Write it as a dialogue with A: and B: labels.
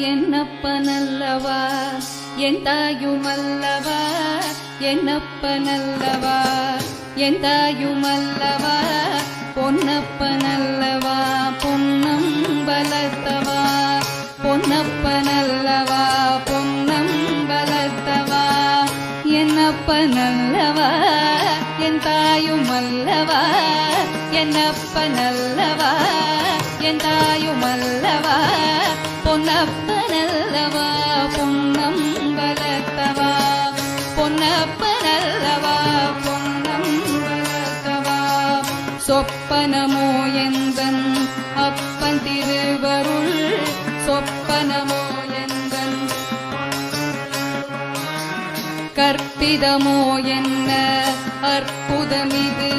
A: என்னப்பனல்லவா என் தாயுமல்லவா, என்னப்பனல்லவா என் தாயுமல்லவா, பொன்னப்பனல்லவா பொன்னம் பலத்தவா, பொன்னப்பனல்லவா பொன்னம் பலத்தவா, என்னப்பனல்லவா என் தாயுமல்லவா, என்னப்பனல்லவா என் தாயுமல்லவா, பொன்னப்பனல்லவா பொன்னம் பலத்தவா, பொன்னப்பனல்லவா பொன்னம் பலத்தவா. சொப்பனமோ எந்தன் அப்பன் திருவருள், சொப்பனமோ எந்தன் கற்பிதமோ என்ன அற்புதமிது,